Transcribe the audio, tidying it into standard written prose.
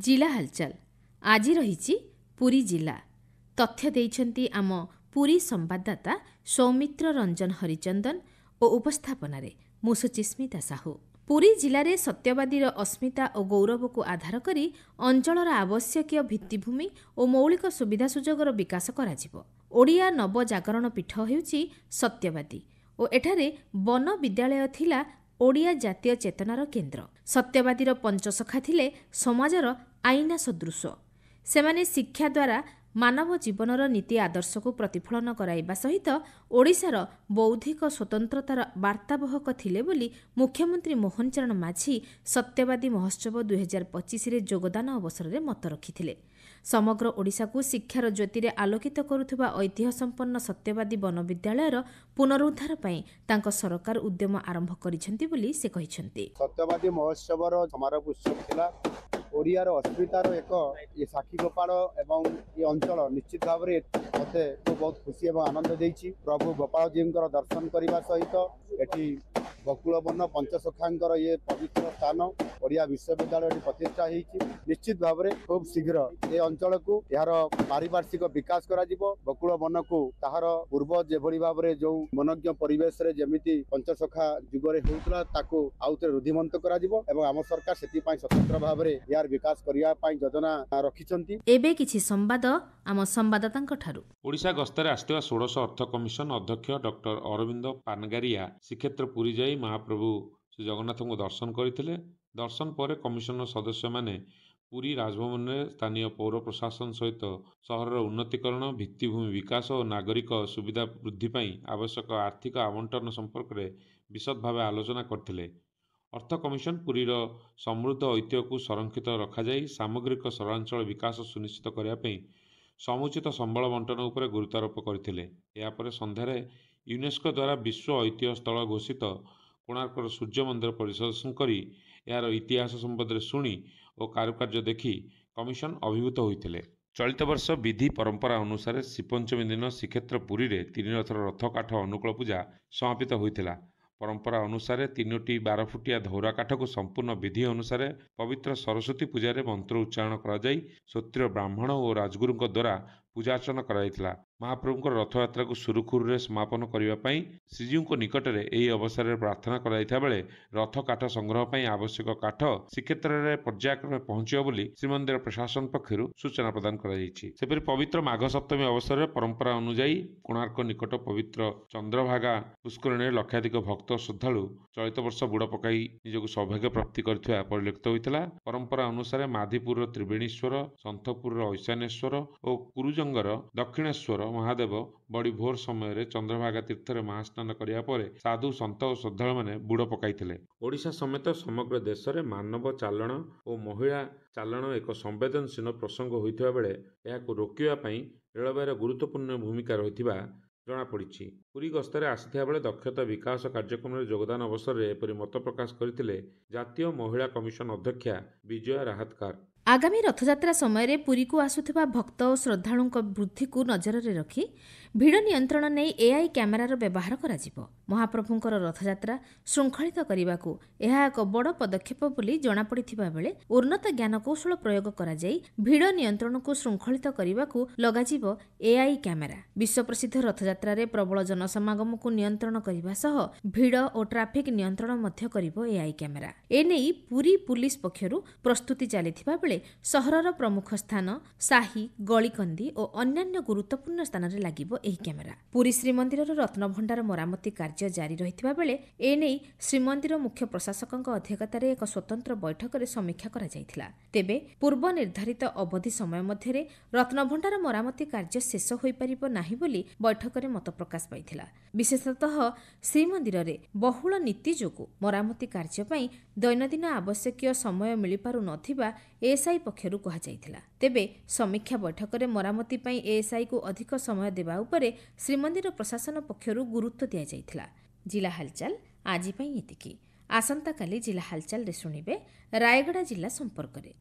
जिला हालचाल आज रही पुरी जिला तथ्य देइछन्ति आम पुरी संवाददाता सौमित्र रंजन हरिचंदन और उपस्थापन मु सुचिस्मिता साहू। पुरी जिले में सत्यवादी अस्मिता और गौरव को आधार करी अंचलर आवश्यक भित्तिभूमि और मौलिक सुविधा सुजोगर विकास करा ओडिया नवजागरण पीठ हेउची सत्यवादी और एठारे वन विद्यालय थिला ओडिया जातीय चेतनार केन्द्र। सत्यवादीर पंचसखा थिले समाजर आईना सदृश। सेमाने शिक्षा द्वारा मानव जीवनर नीति आदर्श को प्रतिफलन कराइबा सहित ओडिशार बौद्धिक स्वतंत्रतार वार्ताबहक थिले बोली मुख्यमंत्री मोहन चरण माझी सत्यवादी महोत्सव 2025 रे योगदान अवसर में मत रखिथिले। समग्र ओडिशा को शिक्षार ज्योति रे आलोकित करुथुबा ऐतिह्य संपन्न सत्यवादी वन विद्यालयर पुनरुद्धार पई तांको सरकार उद्यम आरंभ करिसेंति बोली से कहिसेंति। सत्यवादी महोत्सवर समारोह उत्सव थिला ओडियार अस्मितार एक ये साखी गोपाल एवं ये अंचल निश्चित भाव में मते बहुत खुशी और आनंद देछि। प्रभु गोपाल जी दर्शन करने सहित एटी बकुल वन पंचसखांकर ये पवित्र स्थान ओडिया विश्वविद्यालय प्रतिष्ठा होती। निश्चित भाव में खूब शीघ्र ये अंचल को यार पारिपार्श्विक विकास करा जिवो। बकुल वन को ताहार पूर्व जेभली भाव में जो मनोज्ञ परिवेश रे जेमिति पंचसखा जुगरे होउतला ताको आउते रुधिमंत करा जिवो एवं आम सरकार सेति पई स्वतंत्र भाव में यार विकास करिया पई योजना रखिछंती। एबे किछि संवाद आम संवाददातांक ठारू। ओडिशा गस्तरे आस्थिबा 16 अर्थ कमिशन अध्यक्ष डॉक्टर अरविंद पानगारिया श्रीक्षेत्र पुरी जाई महाप्रभु श्री जगन्नाथ को दर्शन करथिले। दर्शन पर कमिशन सदस्य माने पुरी राजभवन में स्थानीय पौर प्रशासन सहित सहर उन्नतीकरण भित्तिभूमि विकास और नागरिक सुविधा वृद्धि पाई आवश्यक आर्थिक आवंटन संपर्क में विशद भाव आलोचना करथिले। अर्थ कमिशन पुरीर समृद्ध ऐतिह्य को संरक्षित रखाई सामग्रिक सहरांचल विकास सुनिश्चित करने समुचित संबल बंटन उपर गुरुत्वारोप करथिले। या परे संध्यारे यूनेस्को द्वारा विश्व ऐतिह्य स्थल घोषित कोणार्कर सूर्य मंदिर परिदर्शन करी यार इतिहास संबंध शुणी और कारुकार्य देखि कमिशन अभिभूत होइथिले। चलित वर्ष विधि परंपरा अनुसार श्रीपंचमी दिन श्रीक्षेत्र पुरी रे 3 रथर रथ काठ अनुकूल पूजा समापित होइथिला। परंपरा अनुसार 3टी 12 फुटिया धौरा काठ को संपूर्ण विधि अनुसार पवित्र सरस्वती पूजा रे मंत्र उच्चारण करा जाई क्षत्रिय ब्राह्मण और राजगुरुଙ୍କ द्वारा पूजा अर्चना कराइथिला। महाप्रभुଙ୍କ रथयात्रा को सुरुखुरु रे समापन करिवा पई श्रीजीउଙ୍କ निकट रे एही अवसर रे प्रार्थना कराइथा बेले रथ काठ संग्रह पई आवश्यक काठ श्रीक्षेत्र रे पर्यायक्रमे पहुंचियो बोली श्रीमंदिर प्रशासन पक्षरु सूचना प्रदान करा जायछि। सेपरि पवित्र माघ सप्तमी अवसर रे परंपरा अनुसार कोणार्क निकट पवित्र चंद्रभागा पुष्करणी लक्षाधिक भक्त श्रद्धालु चलित वर्ष बुड़ पकाई निजको सौभाग्य प्राप्ति करथिबा परिलक्षित होइतिला। परंपरा अनुसार माधीपुर त्रिवेणीश्वर संतपुर ईशानेश्वर और कुरुजंगर दक्षिणेश्वर महादेव बड़ी भोर समय रे चंद्रभागा तीर्थ रे महास्नान करिया परे साधु संत और श्रद्धालु माने बुड़ पकाइथिले। ओडिशा समेत समग्र देश में मानव चालन और महिला चालन एक संवेदनशील प्रसंग होइथिबा बेले एहाको रोकिबा पई रेलवेर गुरुत्वपूर्ण भूमिका रहिथिबा जनापड़ी। पुरी गस्तरे आसिथिबा बेले दक्षता विकास कार्यक्रम में योगदान अवसर में एपरि मत प्रकाश करथिले जातीय महिला कमिशन अध्यक्षा विजया राहतकार। आगामी रथयात्रा समय पुरी को आसुथिबा भक्त और श्रद्धालुंक वृद्धि को नजर में रखी भिड़ नियंत्रण नहीं एआई कैमेरार व्यवहार कराजिबो। महाप्रभुंकर रथयात्रा श्रृंखलित करने यह एक बड़ पदक्षेप बोली जनापड़िथिबा बेले उन्नत ज्ञान कौशल प्रयोग करा जाई भिड़ नियंत्रण को श्रृंखलित करने लगाजिबो एआई कैमेरा। विश्व प्रसिद्ध रथयात्रा रे प्रबल जनसमागम को नियंत्रण करने सह भिड़ और ट्राफिक नियंत्रण मध्य करिबो एआई कैमेरा। एने पुरी पुलिस पक्षरु प्रस्तुति चलिथिबा बेले सहरर प्रमुख स्थान साही गलिकंदी और अन्यान्य गुरुत्वपूर्ण स्थान रे लागिबो एही कैमेरा। पुरी श्रीमंदिर रत्नभंडार मरामती कार्य जारी रहिथिबा बेले एने श्रीमंदिर मुख्य प्रशासकଙ୍କ अध्यक्षतारे एक स्वतंत्र बैठक रे समीक्षा करा जायथिला। तेबे पूर्व निर्धारित अवधि समय मध्यरे रत्नभंडार मरामती कार्य शेष होई परिबो नाही बोली बैठक रे मत प्रकाश पाइथिला। विशेषतः श्रीमंदिर रे बहुल नीति जोगु मरामती कार्य पई दैनंदिन आवश्यक समय मिली पारु नथिबा एएसआई पक्षरु कहा जायथिला। तेबे समीक्षा बैठक रे मरामती पई एएसआई को अधिक समय देबा उपरे श्रीमंदिर प्रशासन पक्षरु गुरुत्व दिया जायथिला। जिला हालचाल आजि पई एतिकी। आसंता काली जिला हालचाल रे सुनिबे रायगड़ा जिला संपर्क रे।